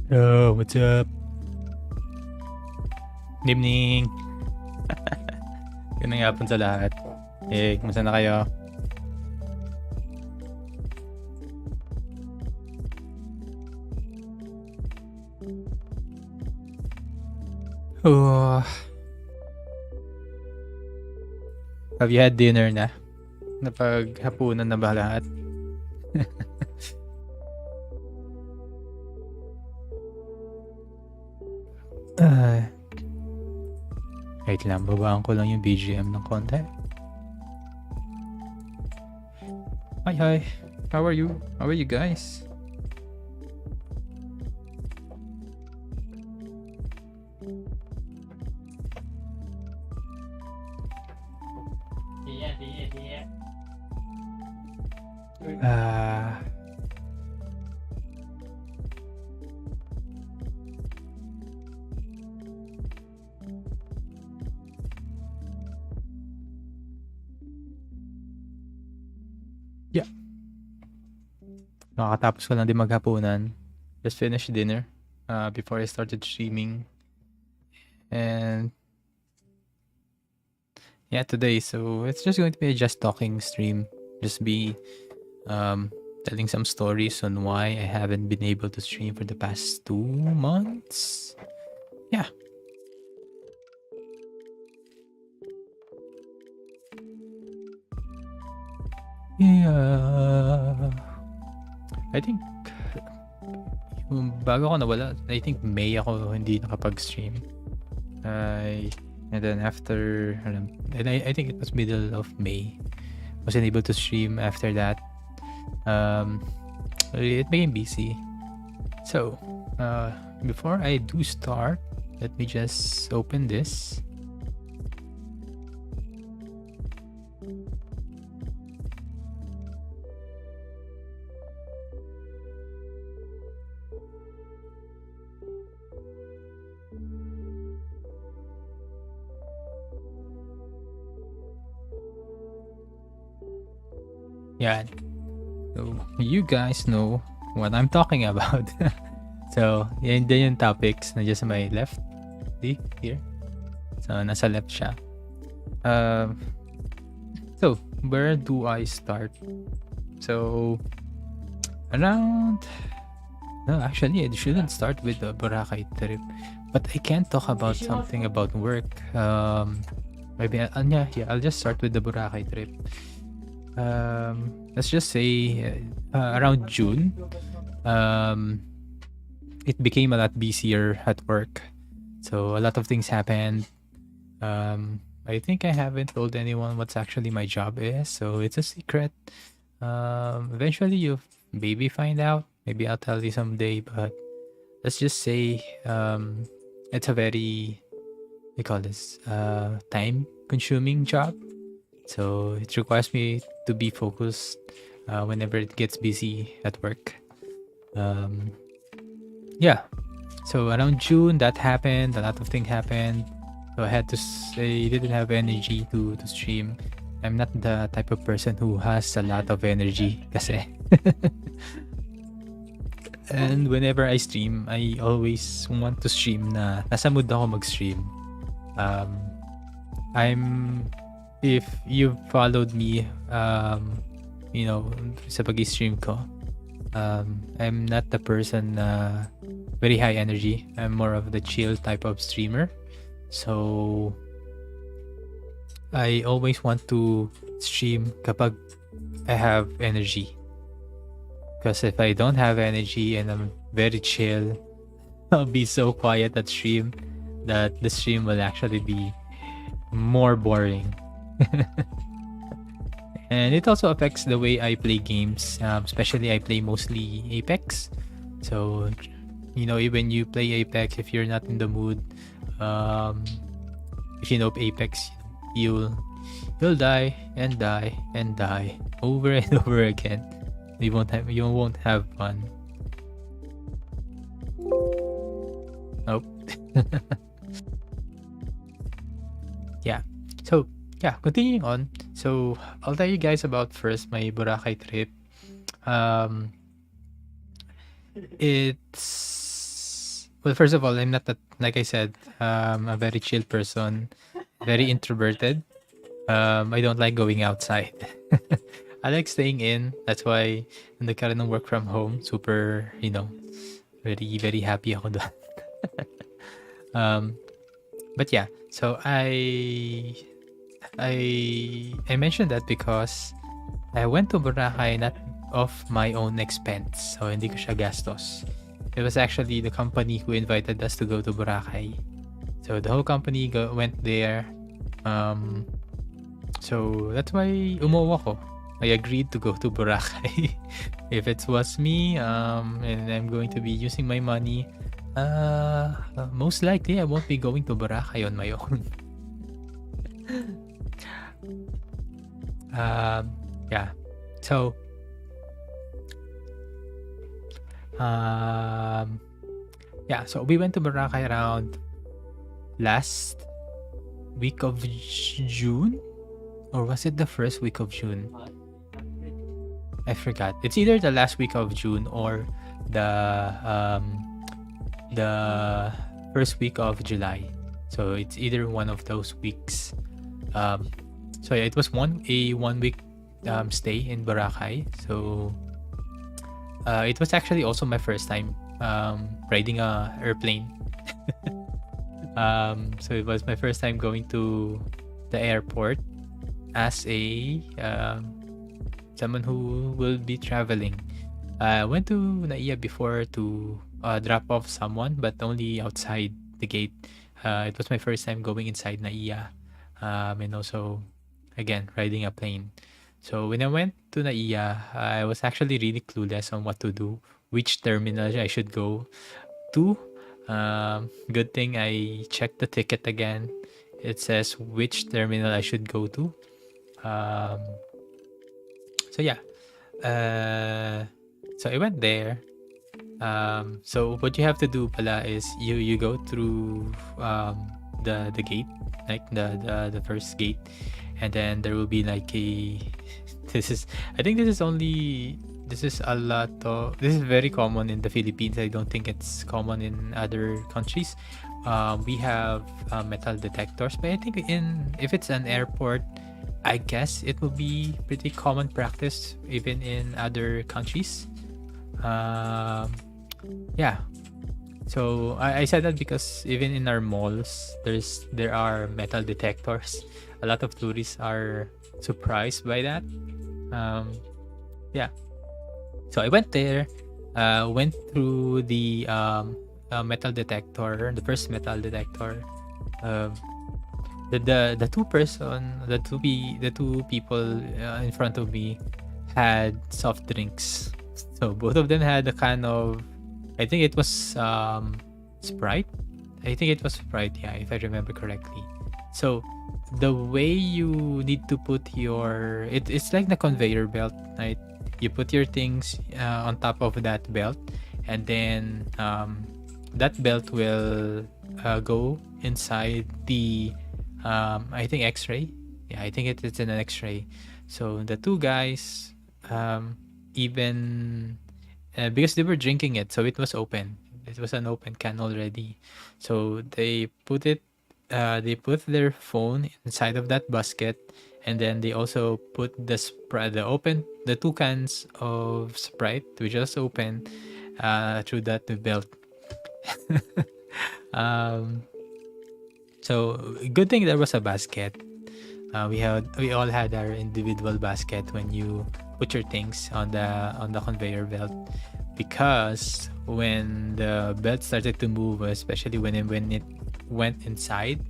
Yo, what's up? Good evening. Ganang hapon sa lahat. Kumusta na kayo? Oh, have you had dinner na? Napaghapunan na ba lahat? Wait lang, babaan ko lang yung BGM ng konti. Hi. How are you? How are you guys? Yeah. Nakakatapos ko lang din maghapunan. Just finished dinner before I started streaming. And yeah, today, so it's just going to be a just talking stream. Just be telling some stories on why I haven't been able to stream for the past 2 months. Yeah. Yeah. I think bago ako nawala, I think May ako hindi nakapag-stream. And then after, and I think it was middle of May, wasn't able to stream after that. It became busy. So, before I do start, let me just open this. Yeah. So, you guys know what I'm talking about. So, yan din yung topics na just my left. See? Here. So, nasa left siya. So, where do I start? So, around... No, actually, I shouldn't start with the Boracay trip. But I can't talk about something about work. Maybe, I'll just start with the Boracay trip. Let's just say around June, it became a lot busier at work. So a lot of things happened. I think I haven't told anyone what's actually my job is, so it's a secret. Eventually you'll maybe find out. Maybe I'll tell you someday, but let's just say it's a very, we call this, time consuming job. So it requires me to be focused whenever it gets busy at work. Yeah. So around June, that happened. A lot of things happened. So I had to say, didn't have energy to stream. I'm not the type of person who has a lot of energy kasi. And whenever I stream, I always want to stream na nasa mood ako mag-stream. I'm if you've followed me, you know, sa pag-stream ko, I'm not the person very high energy. I'm more of the chill type of streamer. So I always want to stream kapag I have energy. Because if I don't have energy and I'm very chill, I'll be so quiet at stream that the stream will actually be more boring. And it also affects the way I play games. Especially I play mostly Apex. So, you know, when you play Apex, if you're not in the mood, um, if you know Apex, you'll die and die and die over and over again. You won't have fun. Nope. Yeah. So yeah, continuing on. So I'll tell you guys about first my Boracay trip. Um, it's well, first of all, I'm not that, like I said, a very chill person, very introverted. I don't like going outside. I like staying in. That's why nagkaroon ng work from home. Super, you know, very, very happy ako doon. But yeah, so I mentioned that because I went to Boracay not of my own expense. So hindi ko siya gastos. It was actually the company who invited us to go to Boracay. So the whole company went there. So that's why umuwi ako. I agreed to go to Boracay. If it was me, and I'm going to be using my money, most likely I won't be going to Boracay on my own. Yeah. So, yeah. So we went to Boracay around last week of June, or was it the first week of June? I forgot. It's either the last week of June or the first week of July. So it's either one of those weeks. So yeah, it was a 1 week stay in Boracay. So it was actually also my first time riding a airplane. So it was my first time going to the airport as a someone who will be traveling. I went to Naiya before to drop off someone, but only outside the gate. It was my first time going inside Naiya, and also, again, riding a plane. So when I went to Naiya, I was actually really clueless on what to do, which terminal I should go to. Good thing I checked the ticket again. It says which terminal I should go to. So yeah, so I went there. So what you have to do pala is you go through the gate, like the first gate, and then there will be like a I think this is a lot of, this is very common in the Philippines. I don't think it's common in other countries. We have metal detectors, but I think if it's an airport, I guess it will be pretty common practice even in other countries. Yeah. So I said that because even in our malls, there are metal detectors. A lot of tourists are surprised by that. Yeah. So I went there, went through the metal detector, the first metal detector. The two people in front of me had soft drinks. So both of them had a kind of, I think it was Sprite. I think it was Sprite, yeah, if I remember correctly. So the way you need to put it's like the conveyor belt, right? You put your things on top of that belt, and then that belt will go inside the I think X-ray. Yeah, I think it's in an X-ray. So the two guys, even because they were drinking it, so it was open. It was an open can already. So they put it they put their phone inside of that basket, and then they also put the two cans of Sprite, which was open, through that belt. um, so good thing there was a basket. We all had our individual basket when you put your things on the conveyor belt, because when the belt started to move, especially when it went inside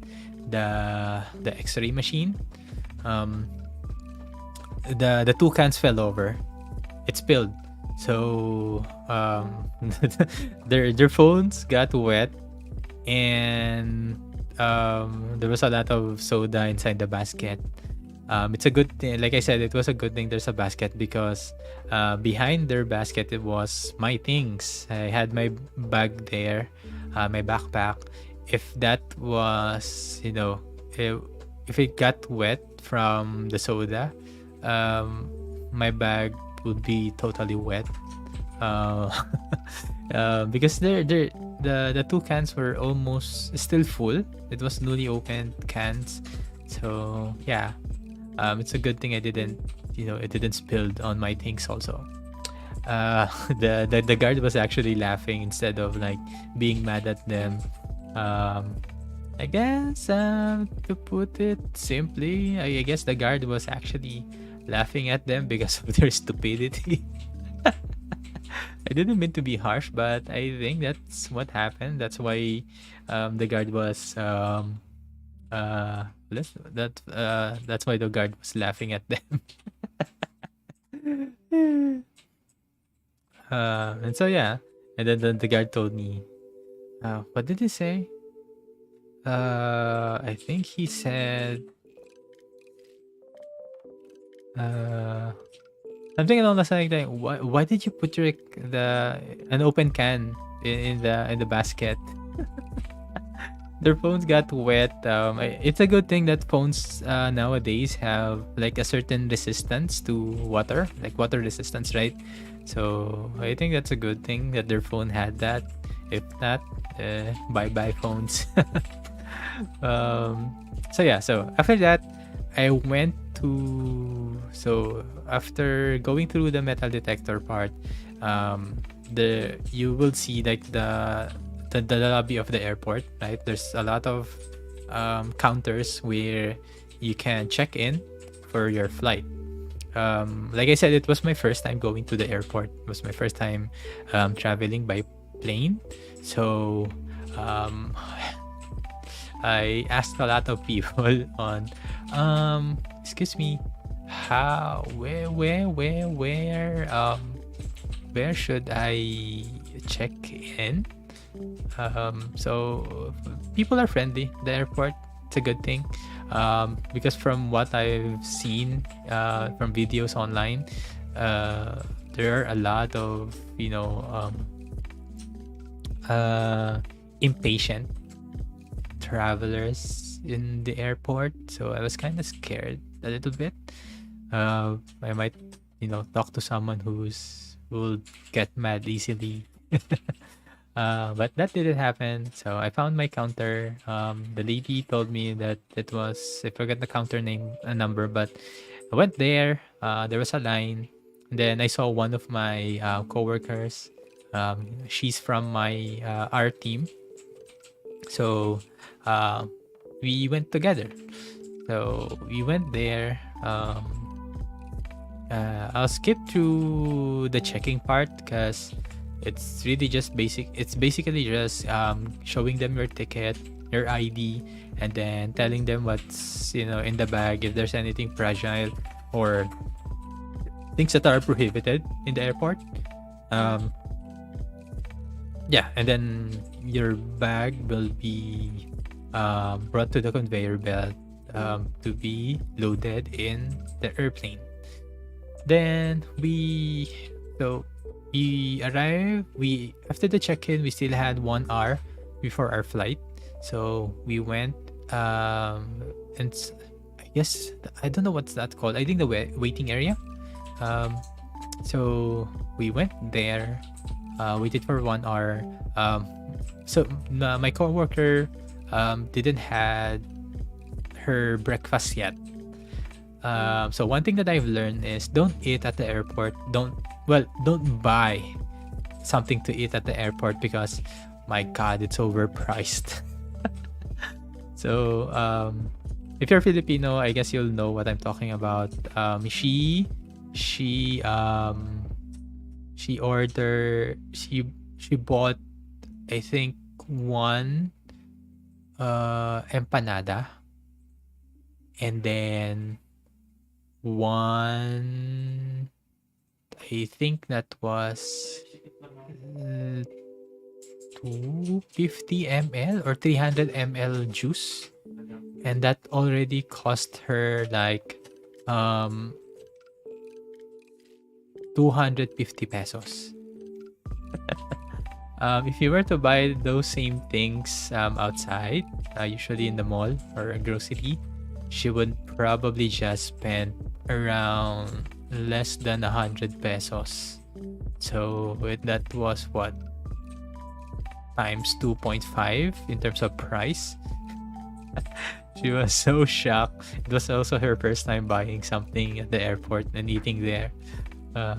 the X-ray machine, um, the two cans fell over. It spilled. So their phones got wet, and there was a lot of soda inside the basket. It's a good thing. Like I said, it was a good thing there's a basket, because behind their basket it was my things. I had my bag there, my backpack. If that was, if it got wet from the soda, my bag would be totally wet. Uh, because the two cans were almost still full. It was newly opened cans, so yeah. It's a good thing I didn't, it didn't spill on my things also. The guard was actually laughing instead of like being mad at them. I guess to put it simply, I guess the guard was actually laughing at them because of their stupidity. I didn't mean to be harsh, but I think that's what happened. That's why the guard was that's why the guard was laughing at them. And so yeah, and then the guard told me, what did he say? I think he said something along the lines like, why did you put an open can in the basket? Their phones got wet. It's a good thing that phones nowadays have like a certain resistance to water, like water resistance, right? So I think that's a good thing that their phone had that. If not, bye bye phones. So yeah, so after that, I went after going through the metal detector part, you will see like the lobby of the airport, right? There's a lot of counters where you can check in for your flight. Like I said, it was my first time going to the airport. It was my first time traveling by plane. So I asked a lot of people on, excuse me, where should I check in? So people are friendly. The airport, it's a good thing, because from what I've seen from videos online, there are a lot of impatient travelers in the airport. So I was kind of scared a little bit. I might talk to someone who will get mad easily. But that didn't happen. So I found my counter. The lady told me that it was, I forgot the counter number, but I went there. There was a line. And then I saw one of my coworkers. She's from our team. So we went together. So we went there. I'll skip through the checking part because it's really just basic. It's basically just showing them your ticket, your ID, and then telling them what's in the bag, if there's anything fragile or things that are prohibited in the airport. Yeah, and then your bag will be brought to the conveyor belt to be loaded in the airplane. Then we arrived. After the check-in, we still had 1 hour before our flight. So we went and I guess I don't know what's that called. I think the waiting area. So we went there, waited for 1 hour. So my coworker didn't had her breakfast yet. So one thing that I've learned is don't eat at the airport. Don't buy something to eat at the airport because my God, it's overpriced. So if you're Filipino, I guess you'll know what I'm talking about. She she bought, I think, one empanada, and then one, I think that was 250 ml or 300 ml juice, and that already cost her like 250 pesos. If you were to buy those same things outside, usually in the mall or a grocery, she would probably just spend around less than 100 pesos. So that was what, times 2.5 in terms of price. She was so shocked. It was also her first time buying something at the airport and eating there. I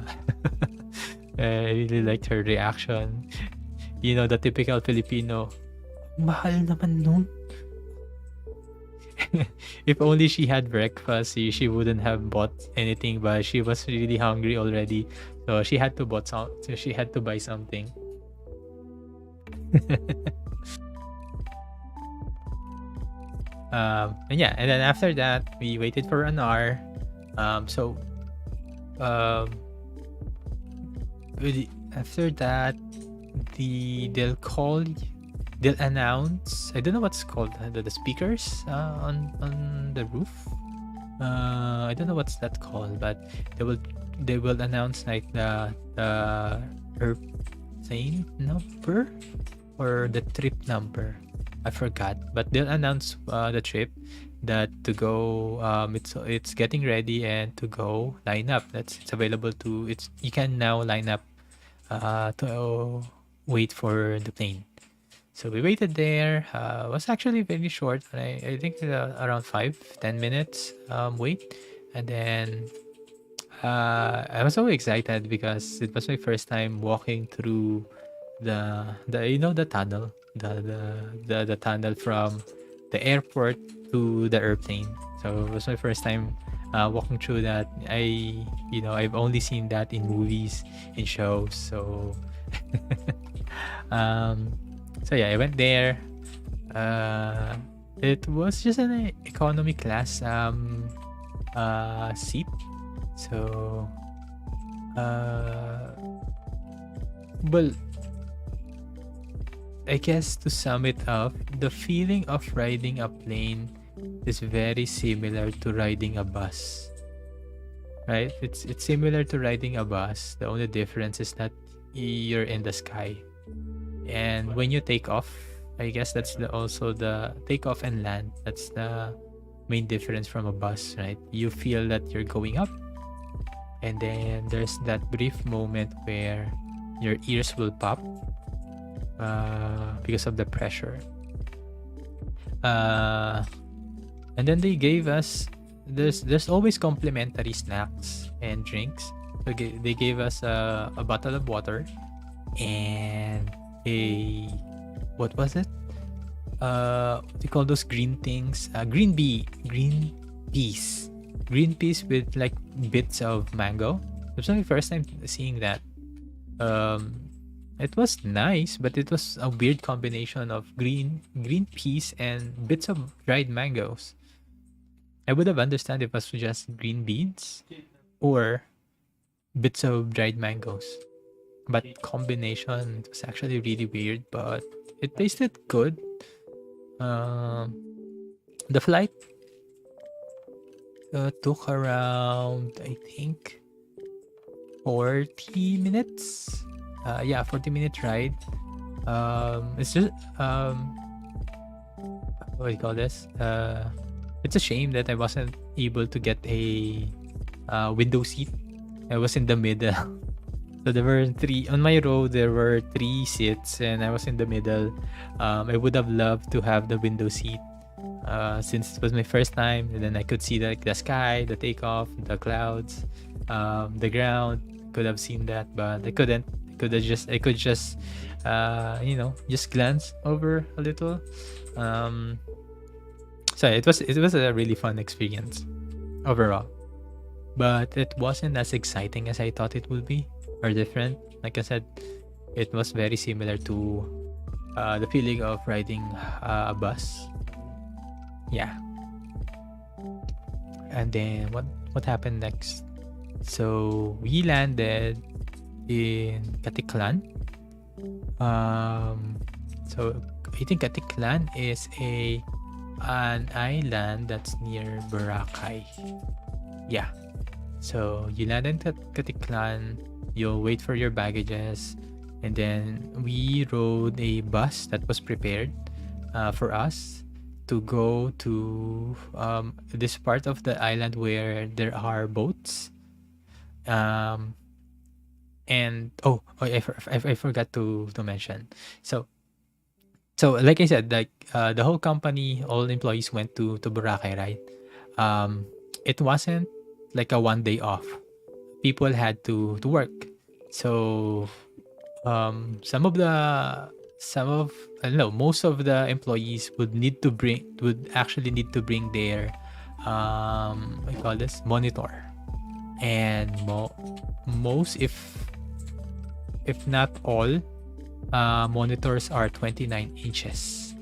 really liked her reaction. You know, the typical Filipino, mahal naman nun. If only she had breakfast, she wouldn't have bought anything, but she was really hungry already. So she had to buy something. And yeah, and then after that, we waited for an hour. After that, they'll announce. I don't know what's called, the speakers on the roof. I don't know what's that called, but they will announce like the airplane number or the trip number. I forgot, but they'll announce the trip, that to go. It's getting ready and to go. Line up. It's available to. You can now line up to wait for the plane. So we waited there. It was actually very short. I think around 5-10 minutes wait, and then I was so excited because it was my first time walking through the the tunnel, the tunnel from the airport to the airplane. So it was my first time walking through that. I've only seen that in movies, in shows. So so yeah, I went there. It was just an economy class seat. So well, I guess to sum it up, the feeling of riding a plane is very similar to riding a bus. Right? It's similar to riding a bus. The only difference is that you're in the sky. And when you take off, I guess that's also the takeoff and land. That's the main difference from a bus, right? You feel that you're going up, and then there's that brief moment where your ears will pop because of the pressure. And then they gave us, there's always complimentary snacks and drinks. So they gave us a bottle of water and what was it? What do you call those green things? Green peas with like bits of mango. It was my first time seeing that. It was nice, but it was a weird combination of green peas and bits of dried mangoes. I would have understood if it was just green beans or bits of dried mangoes. But combination was actually really weird, but it tasted good. The flight took around, I think, 40 minutes. 40-minute ride. It's just what do you call this? It's a shame that I wasn't able to get a window seat. I was in the middle. So there were three on my row. There were three seats, and I was in the middle. I would have loved to have the window seat, since it was my first time, and then I could see the sky, the takeoff, the clouds, the ground. Could have seen that, but I couldn't. I could just, just glance over a little. Um, so it was a really fun experience overall, but it wasn't as exciting as I thought it would be, or different. Like I said, it was very similar to the feeling of riding a bus. Yeah. And then what happened next? So we landed in Katiklan. So I think Katiklan is an island that's near Boracay. Yeah. So you land in Katiklan, you'll wait for your baggages, and then we rode a bus that was prepared for us to go to this part of the island where there are boats. Um, and I forgot to mention. So like I said, like the whole company, all employees went to Boracay, right? It wasn't like a 1 day off. People had to work. So I don't know, most of the employees would actually need to bring their what do you call this, monitor. And most, if not all, monitors are 29 inches.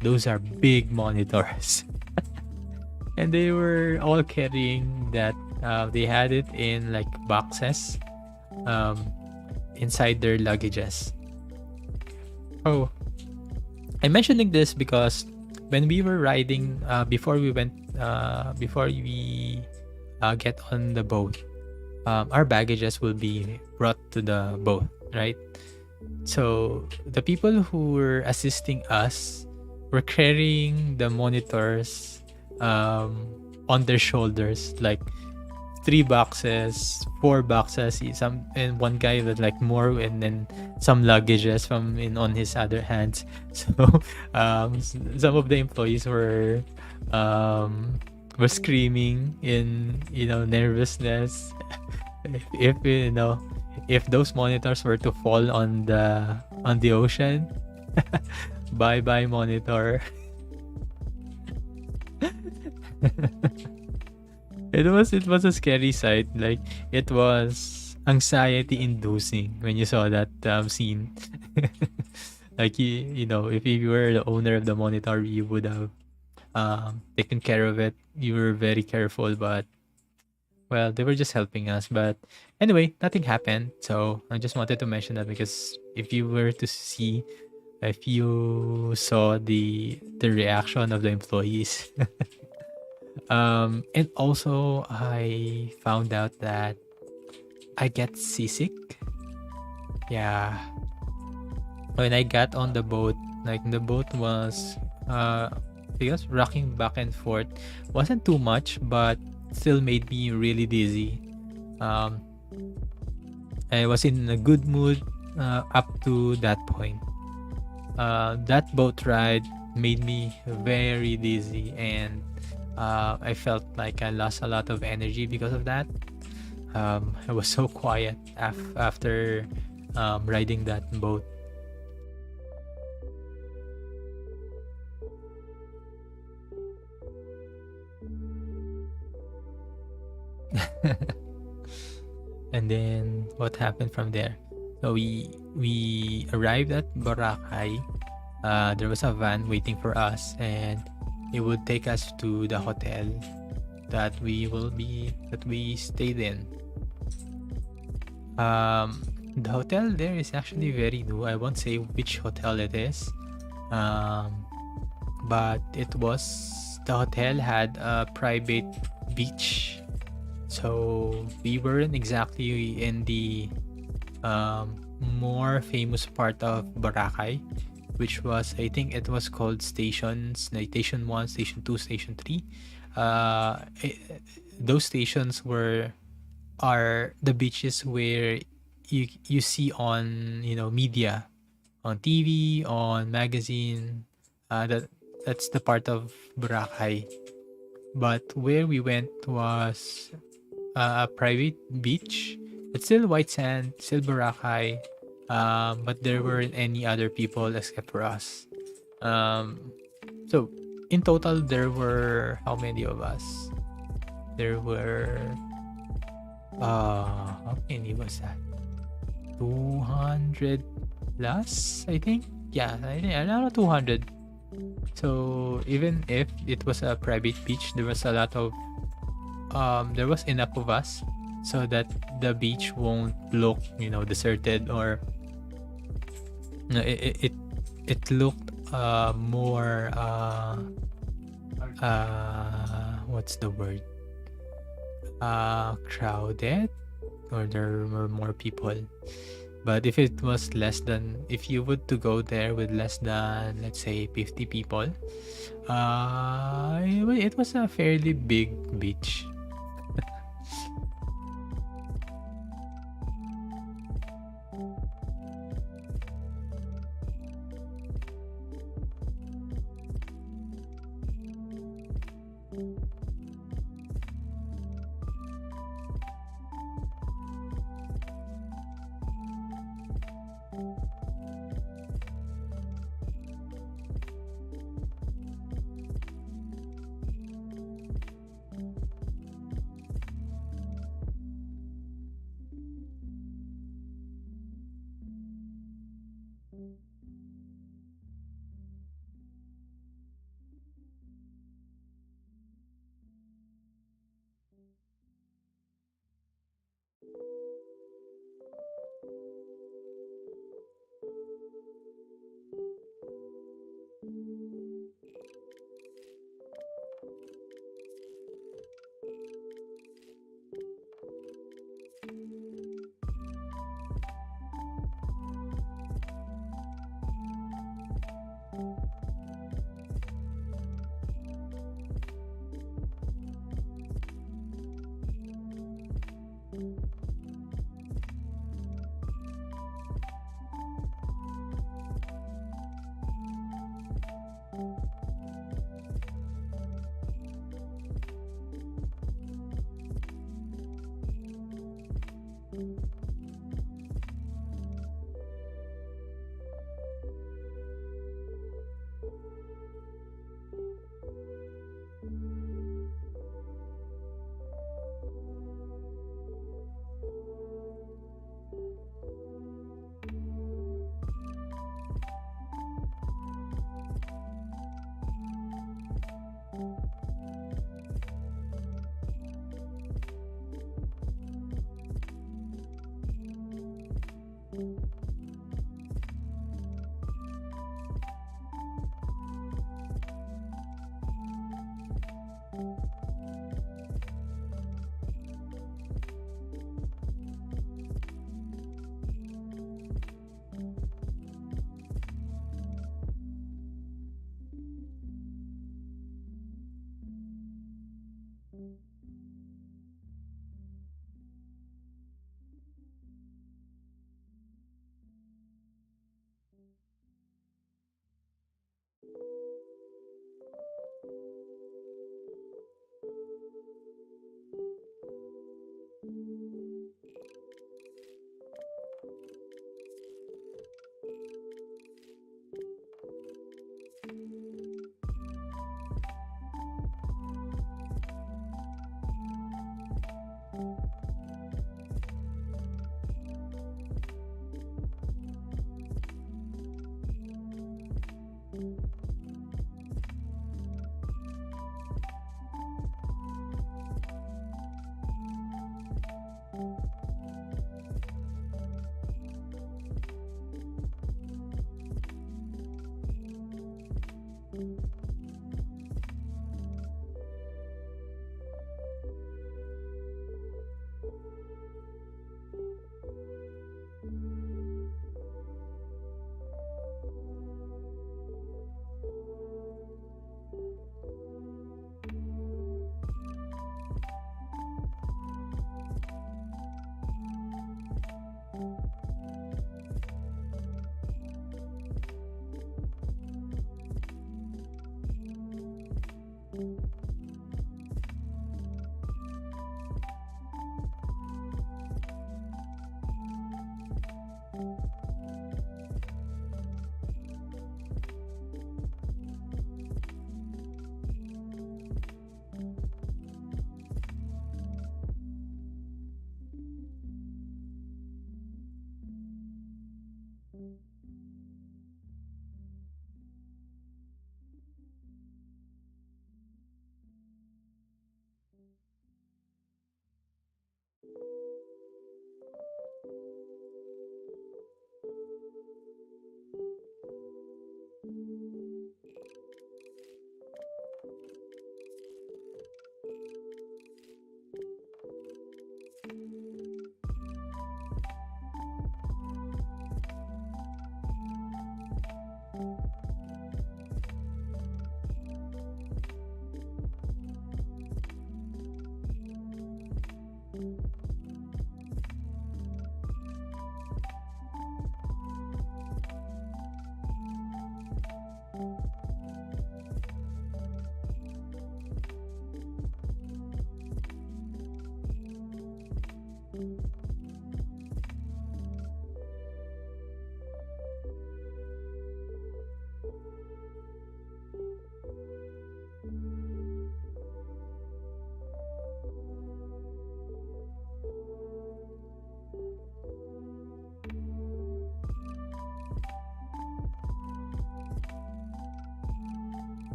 Those are big monitors. And they were all carrying that. They had it in like boxes inside their luggages. Oh, I'm mentioning this because when we were riding, before we get on the boat, our baggages will be brought to the boat, right? So the people who were assisting us were carrying the monitors on their shoulders, like 3 boxes, 4 boxes, and one guy with like more, and then some luggages on his other hands. So some of the employees were screaming in nervousness. if if those monitors were to fall on the ocean, bye bye monitor. It was a scary sight. Like, it was anxiety inducing when you saw that scene. Like, if you were the owner of the monitor, you would have taken care of it. You were very careful, but well, they were just helping us. But anyway, nothing happened. So I just wanted to mention that, because if you saw the reaction of the employees. And also I found out that I get seasick. Yeah. When I got on the boat, like, the boat was because rocking back and forth. Wasn't too much, but still made me really dizzy. Um, I was in a good mood up to that point. That boat ride made me very dizzy, and I felt like I lost a lot of energy because of that. I was so quiet after riding that boat. And then what happened from there? So we arrived at Boracay. There was a van waiting for us, and it would take us to the hotel that we stayed in. The hotel there is actually very new. I won't say which hotel it is, but the hotel had a private beach. So we weren't exactly in the more famous part of Boracay, which was, I think it was called stations, like Station 1, Station 2, Station 3. Those stations are the beaches where you see on, media, on TV, on magazine. That's the part of Boracay. But where we went was a private beach. It's still white sand, still Boracay, but there weren't any other people except for us. Um, so in total, there were how many of us? There were how many was that? 200 plus, I think. Yeah, I think around 200. So even if it was a private beach, there was enough of us so that the beach won't look, deserted, or it looked more what's the word, crowded, or there were more people. But if you would to go there with less than, let's say, 50 people, it was a fairly big beach.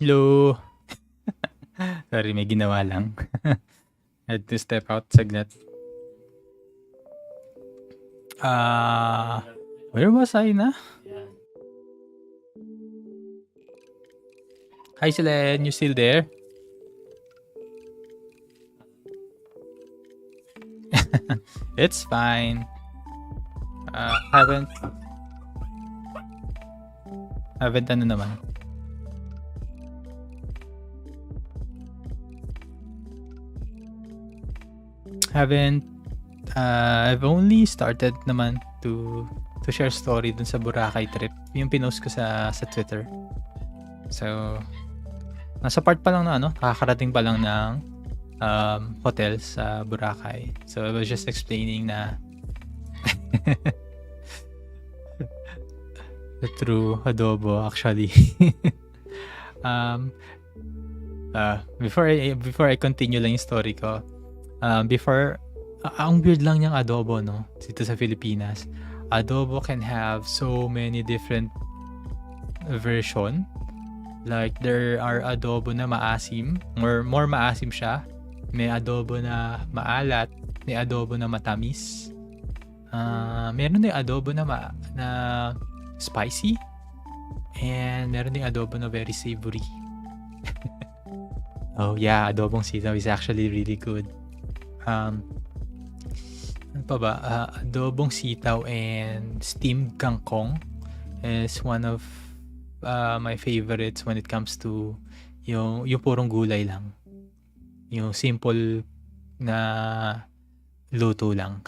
Hello. Sorry, may ginawa lang. Had to step out saglit. Where was I na? Hi, Selen. You still there? It's fine. Haven't ano naman. Haven't I've only started naman to share story dun sa Boracay trip. Yung pinost ko sa Twitter. So, nasa part pa lang na nakakarating pa lang ng hotel sa Boracay. So, I was just explaining na the true adobo actually. Before I continue lang yung story ko, ang weird lang niyang adobo, no? Dito sa Pilipinas. Adobo can have so many different version. Like, there are adobo na maasim, more maasim siya. May adobo na maalat, may adobo na matamis. Meron din adobo na spicy, and meron din adobo na very savory. Oh yeah, adobong sitaw is actually really good. Ano pa ba? Adobong sitaw and steamed kangkong is one of my favorites when it comes to yung purong gulay lang. Yung simple na luto lang.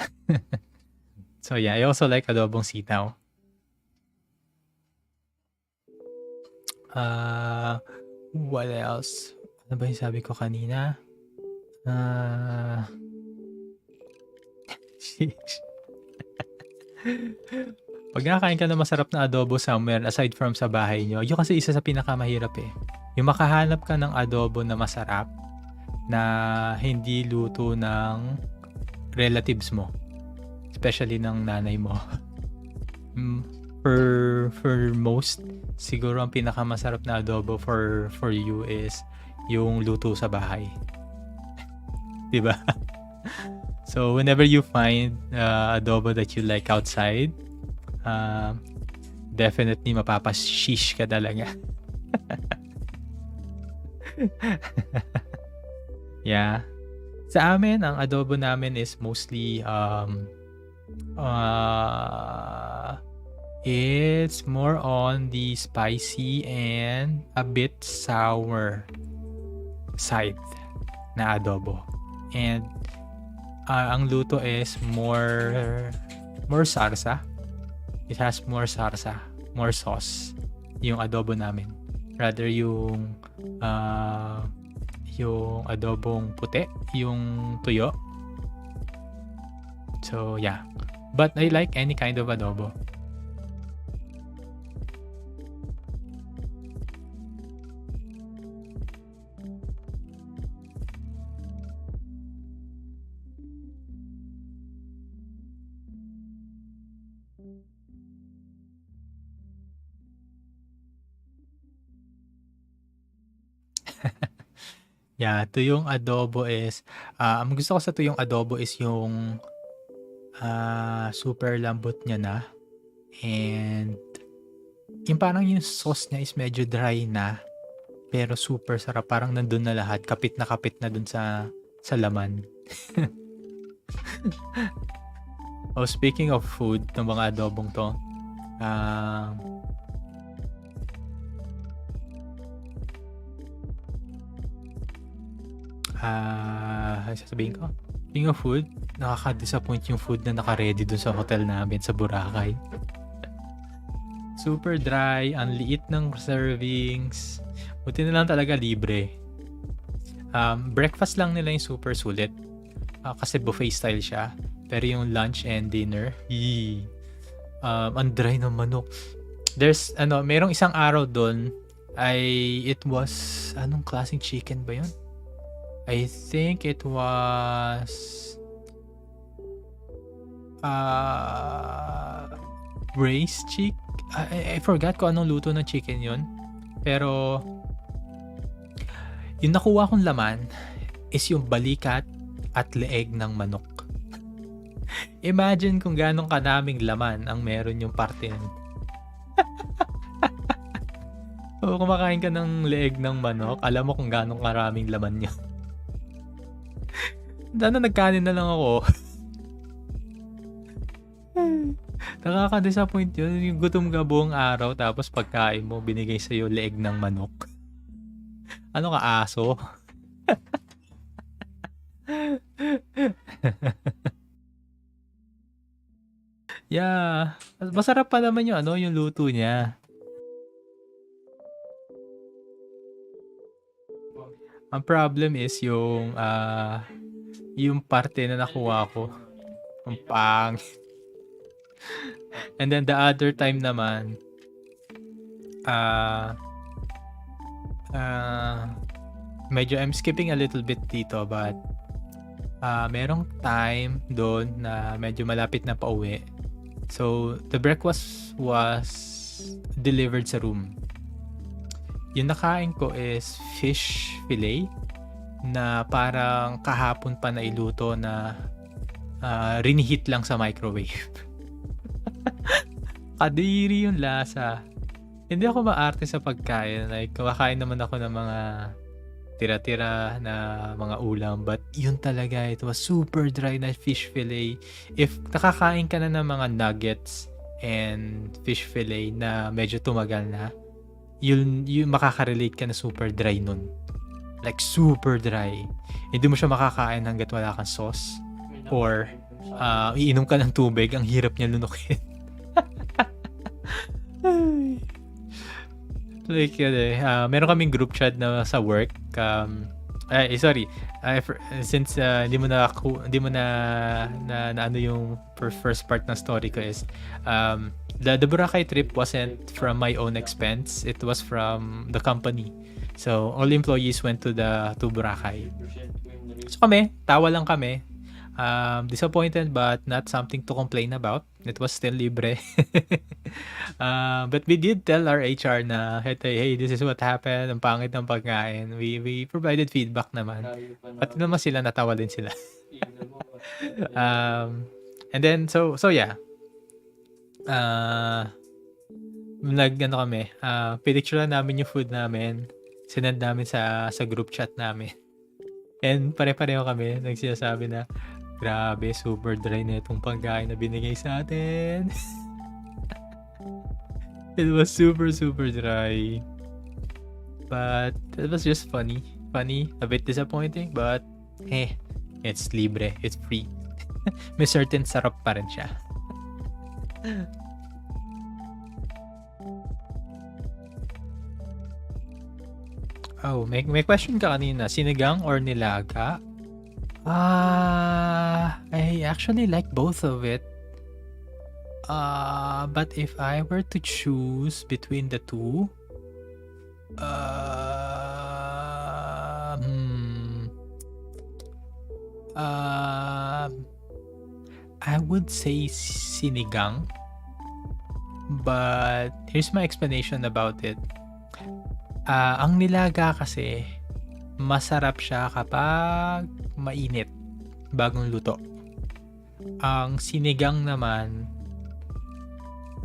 So yeah, I also like adobong sitaw. What else? Ano ba yung sabi ko kanina? Pag nakakain ka na masarap na adobo somewhere aside from sa bahay nyo, yun kasi isa sa pinakamahirap eh. Yung makahanap ka ng adobo na masarap na hindi luto ng relatives mo, especially ng nanay mo. For most, siguro ang pinakamasarap na adobo for you is yung luto sa bahay. Diba? So whenever you find adobo that you like outside, definitely mapapashish ka talaga. Yeah. Sa amin, ang adobo namin is mostly it's more on the spicy and a bit sour side na adobo. And ang luto is more sarsa. It has more sarsa, more sauce yung adobo namin. Rather yung adobong puti, yung tuyo. So yeah, but I like any kind of adobo. Yeah, tuyong adobo is ang gusto ko sa tuyong adobo is yung super lambot niya na, and yung parang yung sauce niya is medyo dry na pero super sarap, parang nandun na lahat, kapit na dun sa laman. Oh, speaking of food ng mga adobong to, sasabihin ko, speaking of food, nakaka-disappoint yung food na naka-ready dun sa hotel namin sa Boracay. Super dry, ang liit ng servings. Buti na lang talaga libre. Breakfast lang nila yung super sulit. Kasi buffet style siya. Pero yung lunch and dinner, ang dry ng manok. Merong isang araw doon it was, anong klaseng chicken ba yun? I think it was braised chicken. I forgot kung anong luto ng chicken yun. Pero yung nakuha kong laman is yung balikat at leeg ng manok. Imagine kung ganong kadaming laman ang meron yung parte nun. O kumakain ka ng leeg ng manok, alam mo kung ganong karaming laman niya. Sana nagkanin na lang ako. Nakaka-disappoint yun. Yung gutom ka buong araw tapos pagkain mo binigay sa'yo leeg ng manok. Ano ka, aso? Yeah, masarap pa naman yung ano, yung luto niya. Ang problem is yung parte na nakuha ko, ang and then the other time naman, ah, medyo I'm skipping a little bit dito, but merong time doon na medyo malapit na pauwi. So, the breakfast was delivered sa room. Yung nakain ko is fish fillet na parang kahapon pa nailuto na reheat lang sa microwave. Kadiri yung lasa. Hindi ako maarte sa pagkain. Like, kumakain naman ako ng mga tira-tira na mga ulam. But yun talaga, it was super dry na fish fillet. If nakakain ka na ng mga nuggets and fish fillet na medyo tumagal na, yun makaka-relate ka na super dry nun. Like, super dry. Hindi mo siya makakain hanggat wala kang sauce. Or, iinom ka ng tubig. Ang hirap niya lunukin. Like, meron kaming group chat na sa work. Sorry. Since hindi mo na ano yung first part ng story ko is, the Boracay trip wasn't from my own expense. It was from the company. So, all employees went to Boracay. So kami, tawa lang kami. Disappointed but not something to complain about. It was still libre. But we did tell our HR na, hey, this is what happened. Ang pangit ng pagkain. We provided feedback naman. Pati naman sila, natawa din sila. And then, so yeah. Kami, pinicture namin yung food namin. Sinend namin sa group chat namin. And pare-pareho kami, nagsasabi na, grabe, super dry na itong pagkain na binigay sa atin. It was super, super dry. But it was just funny. Funny, a bit disappointing, but it's libre, it's free. May certain sarap pa rin siya. Oh, may question ka kanina. Sinigang or nilaga? I actually like both of it. But if I were to choose between the two, I would say sinigang. But here's my explanation about it. Ang nilaga kasi, masarap siya kapag mainit, bagong luto. Ang sinigang naman,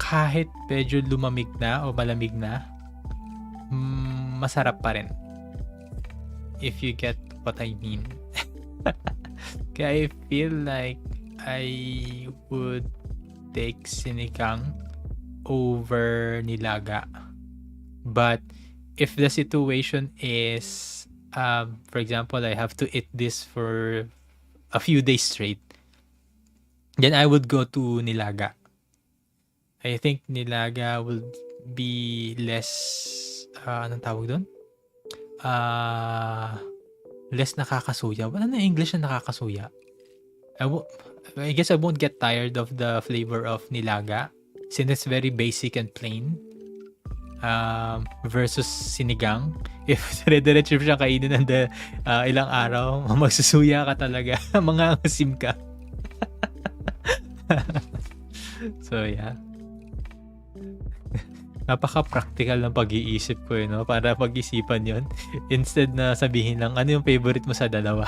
kahit medyo lumamig na o malamig na, masarap pa rin. If you get what I mean. Kaya I feel like I would take sinigang over nilaga. But if the situation is, for example, I have to eat this for a few days straight, then I would go to nilaga. I think nilaga will be less, anong tawag doon? Less nakakasuya. Ano na English na nakakasuya? I guess I won't get tired of the flavor of nilaga since it's very basic and plain. Versus sinigang. If dire-diretso siya kainin ng ilang araw, magsusuya ka talaga. Mga asim ka. So, yeah. Napaka-practical ng pag-iisip ko, no? Para pag-isipan yon instead na sabihin lang, ano yung favorite mo sa dalawa?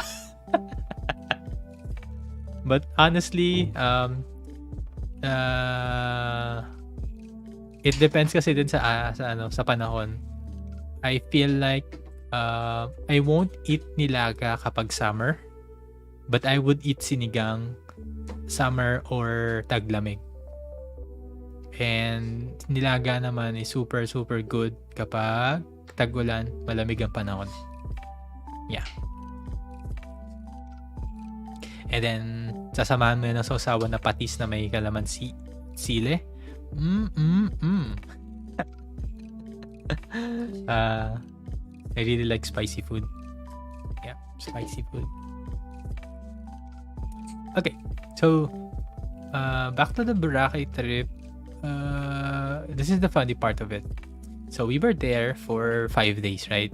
But honestly, it depends kasi din sa panahon. I feel like I won't eat nilaga kapag summer, but I would eat sinigang summer or taglamig. And nilaga naman is super, super good kapag tag-ulan, malamig ang panahon. Yeah. And then, sasamahan mo yun ng sausawan na patis na may kalamansi. sile. I really like spicy food. Yeah, spicy food. Okay, so back to the Boracay trip. This is the funny part of it. So we were there for 5 days, right?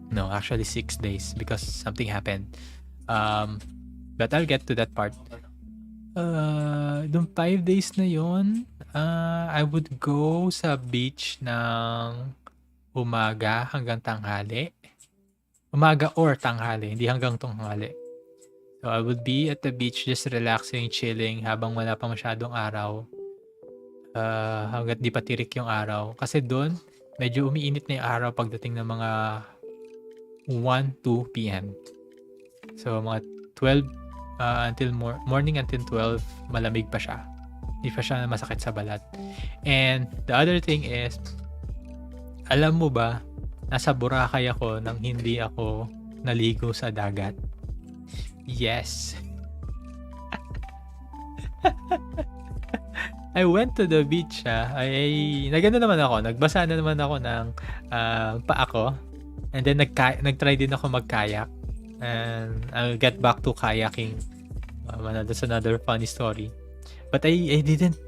No, actually 6 days because something happened. But I'll get to that part. Nung 5 days na yon, I would go sa beach ng umaga hanggang tanghali. Umaga or tanghali, hindi hanggang tanghali. So I would be at the beach just relaxing, chilling habang wala pa masyadong araw. Hanggat di pa tirik yung araw. Kasi doon, medyo umiinit na yung araw pagdating ng mga 1-2 p.m. So mga 12 until morning until 12, malamig pa siya. Hindi pa siya masakit sa balat. And the other thing is, alam mo ba, nasa Boracay ako nang hindi ako naligo sa dagat? Yes. I went to the beach. Nagano naman ako. Nagbasa na naman ako ng paa ko. And then nagtry din ako mag-kayak. And I'll get back to kayaking. That's another funny story. But I didn't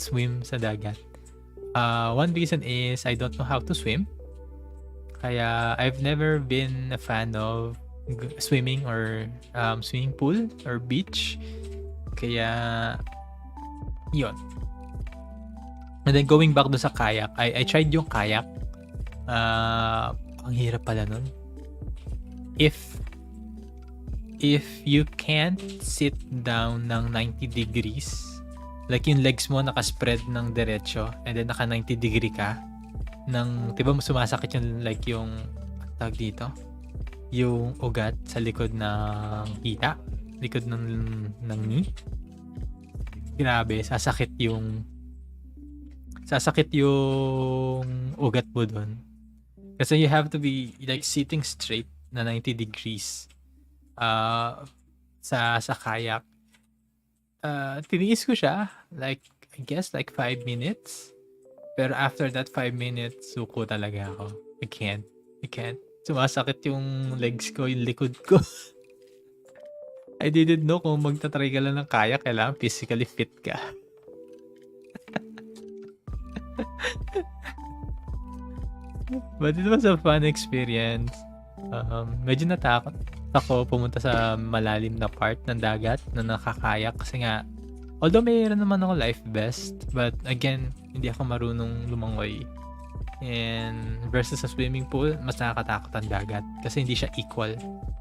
swim sa dagat. One reason is I don't know how to swim. Kaya I've never been a fan of swimming or swimming pool or beach. Kaya yun. And then going back do sa kayak, I tried yung kayak. Ang hirap pala nun. If you can't sit down ng 90 degrees, like yung legs mo nakaspread ng diretso and then naka 90 degree ka, diba mo sumasakit yung like yung tawag dito, yung ugat sa likod ng hita, likod ng knee. Grabe, sasakit yung ugat mo dun. Kasi you have to be like sitting straight na 90 degrees sa kayak. Tiniis ko siya like I guess like 5 minutes. Pero after that 5 minutes, suko talaga ako. I can't. Sumasakit yung legs ko, yung likod ko. I didn't know kung magta-try ka lang ng kayak, kailangan physically fit ka. But it was a fun experience. Medyo natakot ako pumunta sa malalim na part ng dagat na nakakayak kasi nga, although mayroon naman ako life vest, but again, hindi ako marunong lumangoy. And versus sa swimming pool, mas nakakatakot ang dagat kasi hindi siya equal.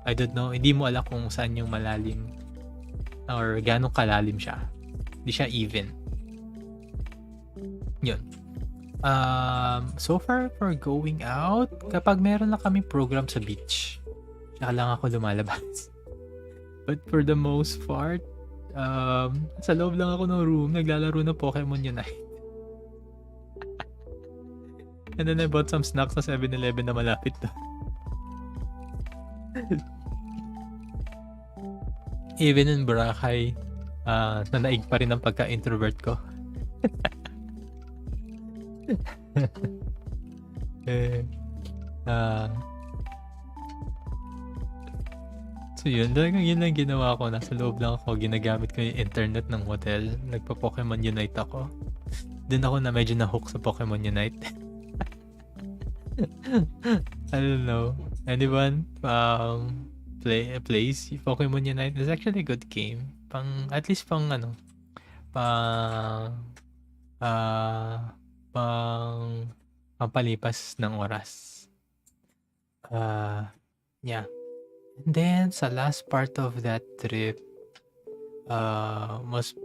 I don't know, hindi mo alam kung saan yung malalim or gano'ng kalalim siya. Hindi siya even. Yun. So far for going out, kapag meron na kaming program sa beach, saka lang ako lumalabas. But for the most part, sa loob lang ako ng room, naglalaro ng Pokemon Unite. And then I bought some snacks sa 7-Eleven na malapit to. Even in Boracay, nanaig pa rin ang pagka-introvert ko. So yun lang ginawa ko. Nasa loob lang ako, ginagamit ko yung internet ng hotel. Nagpa-Pokemon Unite ako. Doon ako na medyo na-hook sa Pokemon Unite. I don't know. Anyone plays Pokemon Unite? It's actually a good game. At least pampalipas ng oras. Yeah. And then sa last part of that trip, was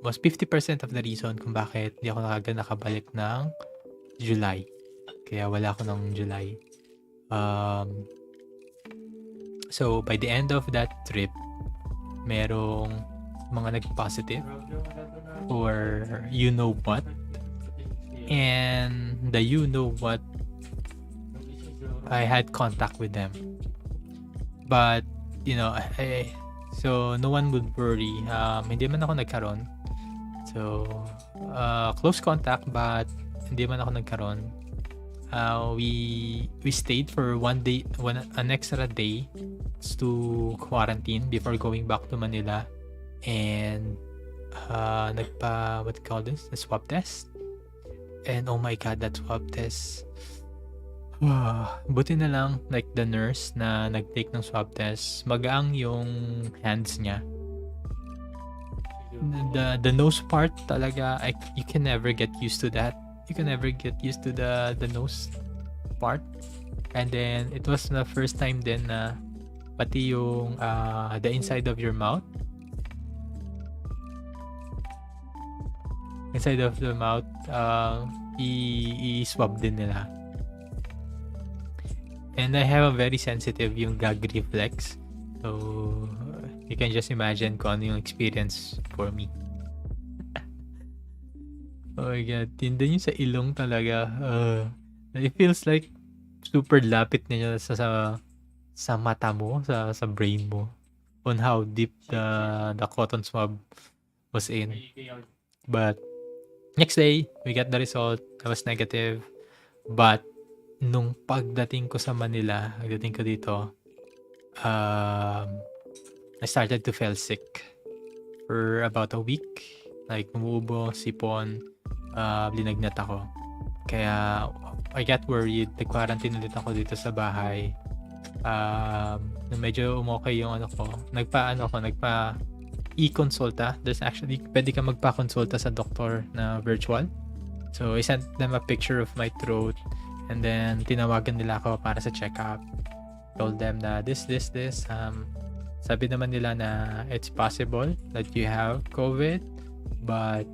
50% of the reason kung bakit hindi ako nakabalik ng July. Kaya wala ako ng July. So by the end of that trip, merong mga nag-positive or you know what. And the you know what, I had contact with them. But, so no one would worry. Hindi man ako nagkaroon. So, close contact but hindi man ako nagkaroon. We stayed for an extra day to quarantine before going back to Manila, and what do you call this? The swab test. And oh my god, that swab test. Buti na lang, like the nurse na nag-take ng swab test, magaang yung hands niya. The nose part talaga, you can never get used to that. You can never get used to the nose part. And then it was the first time din na pati yung the inside of your mouth, i-swab din nila. And I have a very sensitive yung gag reflex. So, you can just imagine kung ano yung experience for me. Oh my god, yun din yung sa ilong talaga. It feels like super lapit niya sa mata mo, sa brain mo, on how deep the cotton swab was in. But next day, we got the result. I was negative. But nung pagdating ko sa Manila, pagdating ko dito, I started to feel sick for about a week. Like, umuubo, sipon, linagnat ako. Kaya, I got worried. Nag-quarantine ulit ako dito sa bahay. Nung medyo umokay yung nagpa e-consulta. There's actually, pwede ka magpa-consulta sa doktor na virtual. So, I sent them a picture of my throat. And then, tinawagan nila ako para sa check-up. Told them na this. Sabi naman nila na it's possible that you have COVID, but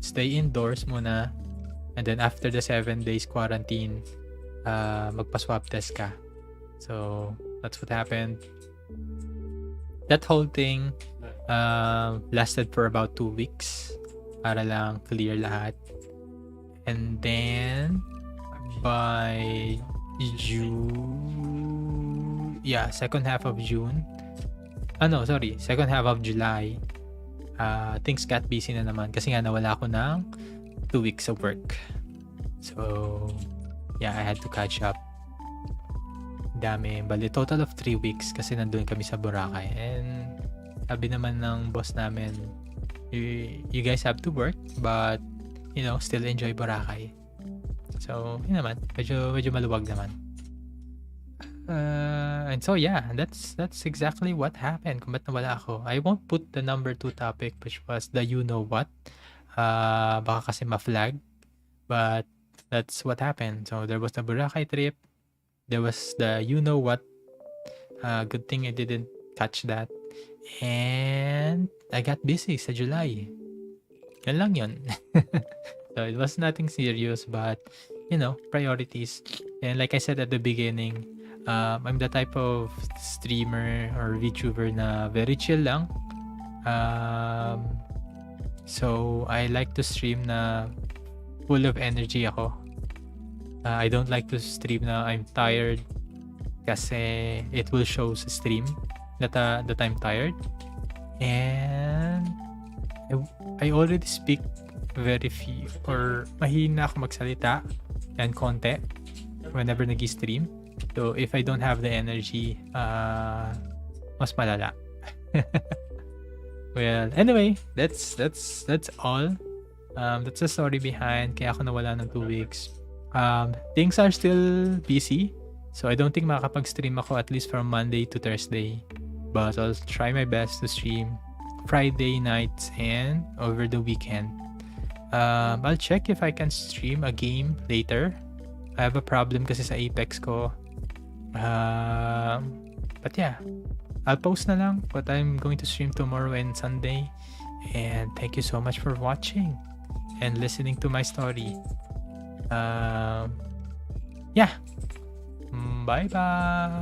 stay indoors muna. And then, after the 7 days quarantine, magpa-swab test ka. So, that's what happened. That whole thing lasted for about 2 weeks para lang clear lahat. And then, by second half of July, things got busy na naman kasi nga nawala ako ng 2 weeks of work. So, yeah, I had to catch up. Dami. Bali, total of 3 weeks kasi nandun kami sa Boracay. And sabi naman ng boss namin, you guys have to work, but, still enjoy Boracay. So, yun naman. Medyo maluwag naman. And so, yeah, that's exactly what happened kung ba't nawala ako. I won't put the number 2 topic, which was the you-know-what. Baka kasi ma-flag. But, that's what happened. So, there was the Boracay trip. There was the you-know-what. Good thing I didn't catch that. And, I got busy sa July. Yan lang yun. So, it was nothing serious, but, priorities. And like I said at the beginning, I'm the type of streamer or VTuber na very chill lang. So, I like to stream na full of energy ako. I don't like to stream na I'm tired kasi it will show sa stream that I'm tired. And I already speak very few or mahina ako magsalita and konti whenever nag-stream. So if I don't have the energy, mas malala. Well, anyway, that's all. That's the story behind kaya ako nawala ng 2 weeks. Things are still busy, so I don't think makakapag-stream ako at least from Monday to Thursday. But I'll try my best to stream Friday nights and over the weekend. I'll check if I can stream a game later. I have a problem kasi sa Apex ko. But yeah, I'll post na lang what I'm going to stream tomorrow and Sunday. And thank you so much for watching and listening to my story. Yeah. Bye-bye.